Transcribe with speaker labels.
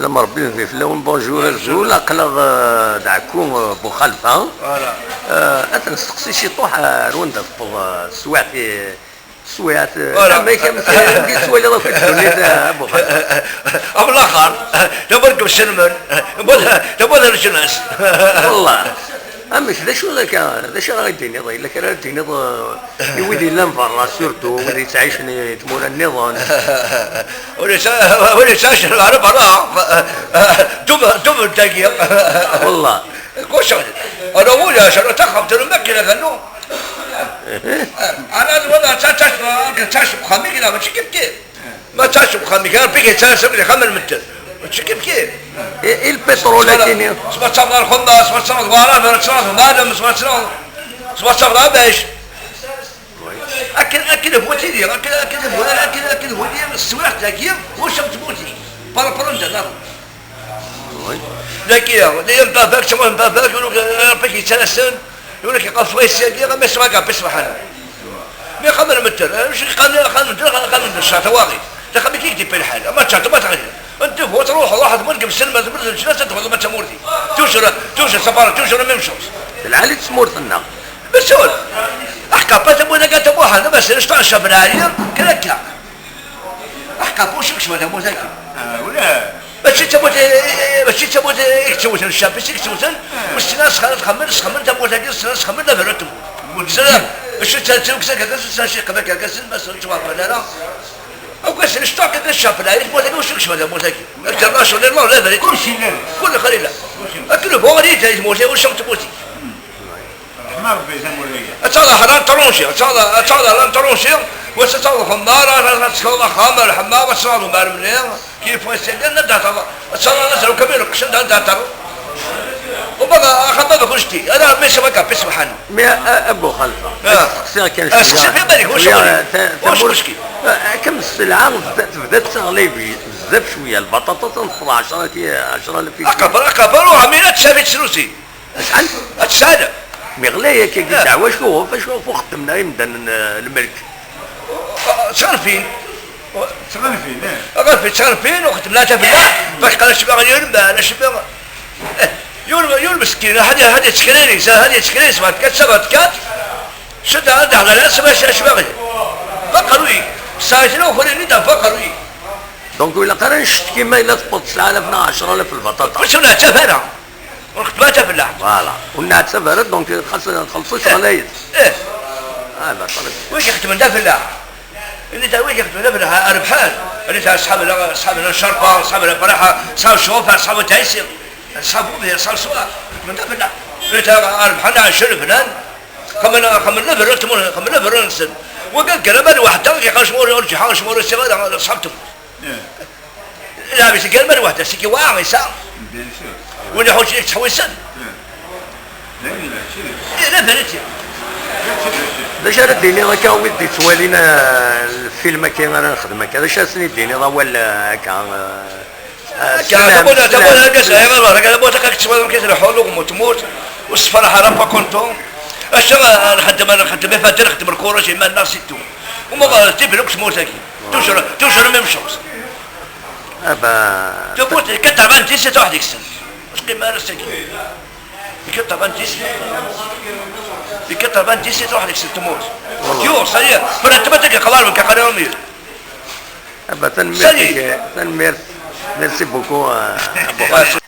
Speaker 1: سلام ربي في فلاون بونجور زول اقلغ دعكو بو خلفه
Speaker 2: فوالا
Speaker 1: اتنسقسي شي طوح روندا السواع في سويات
Speaker 2: فوالا
Speaker 1: ما كان في سوالي راه في الدنيا ابو خلفه
Speaker 2: ابو الاخر تبرك بالسلمان تبغى الجناس
Speaker 1: والله اما ذا شو ذاك ذا شو غاديني ضي الا كان غاديني يودي لا مفرا سورتو ودي تعيشني تمور النظام
Speaker 2: ولا ساش العرب راه دم الدقيق
Speaker 1: والله
Speaker 2: كوش انا ولا شنو تخبط المكنه قالوا انا ولا تشرب خمي كذا ما كيف ما تشرب خمي كان بيجي تشرب لي خمر متر كيف
Speaker 1: البترول كاين
Speaker 2: سما تصبر الخماس سما تصبر الغرام تصبر مادام سما تصبر باش اكل بوتي اكل بوتي السواح تاكير واش بوتي باربرونتا لا ذاكيه ديال باباك سما باباك يقول لك ربك يتسلسل يقول لك يقف غير الساقيه ما يسمع كاع بسمح انا مي خمر متر مش قال الشاطئ واغي لا خمي كي يكتب الحال ما تشاط ما تغير انت تروح واحد مركب السلمه تبرز الجلاس تدخل ما تمورتي توشر سفاره توشر ما يمشوش
Speaker 1: العالي تسمورتنا
Speaker 2: بس هو احكى بتبونا قالت ابو هذا بس نشطع شبراير كذا احكى بوش ما تبو ذاك ولا بس تبو يكتبوا الشاب بس يكتبوا بس الناس خمر تبو ذاك الناس خمر لا فرتم سلام ايش تسوي كذا شيء قبل كذا بس تشوف لا او كاش نشطاك كاش الشاب لا يبغى ذاك وش ما تبو ذاك الجراش ولا الله لا كل شيء لا كل خليله اكل بوغني تاي موتي وش تبوتي
Speaker 3: ما ربي زموليه
Speaker 2: اتلا حرام ترونشي اتلا لان ترونشي وستلا خمارة تسكولا خامر حمام وتصالوا مارمنين كيف ويسجل نداتها اتلا نزلوا كبير قشن داتر وبقى اخذنا كشتي انا مش بقى بسم حن
Speaker 1: ابو خلفه السير كان
Speaker 2: السير في بالك واش مشكل
Speaker 1: كم السلعه بدات تغلي بزاف شويه البطاطا تنفض 10000
Speaker 2: اكبر وعميلات شافت سلوسي
Speaker 1: شحال
Speaker 2: هادشي
Speaker 1: مغليه كي دعوه شنو فاش خدمنا يمدن الملك
Speaker 2: صارفين صارفين وخدمنا حتى في الله باش قال الشباب يلبى الشباب يول مسكين هذه تشكريني هذه تشكريني اسمها كات شد هذا على الناس باش شباب فقروا ساجنوا خليني دا فقروا
Speaker 1: دونك ولا قرا نشتكي ما الا تبط 9000 10000 البطاطا
Speaker 2: واش ولا تفرع وخدمتها في الله
Speaker 1: فوالا والناس تفرت دونك خاصنا نخلصوا شغلايت هذا طلب
Speaker 2: وين يخدم ده في الله اللي تا وين يخدم ده في الله ربحان اللي تا اصحابنا الشرطه اصحابنا الفرحه اصحاب الشوفه اصحاب التيسير اصحاب بيه اصحاب السواق من ده في الله اللي تا ربحان على الشرف فلان خمنا برتمون خمنا برنسن وقال كلام واحد تلقى قال شمور يرجع حاجه شمور السواق اصحابته لا بس قال من واحد سكي واعي يسار ولا حوش لك تحوي السن لا فريتي
Speaker 1: باش راه ديني راه كان ودي توالينا الفيلم كاين انا نخدم هكا باش سني ديني راه ولا هكا
Speaker 2: تبغى قال ابو تاك تسوى كيس الحول وتموت والصفراحه راه كنتم الشغل نخدم فاتر نخدم الكوره شي ما الناس سيتو وما تبلك تموت هكي توشر ما يمشوش
Speaker 1: ابا
Speaker 2: تموت كتعبان تيسه واحد يكسن واش قيمه راسك كتعبان تيسه كتعبان تيسه واحد يكسن تموت يو صحيح فانت ما تلقى قلال كقناومي
Speaker 1: ابا تنمير ميرسي بوكو ابو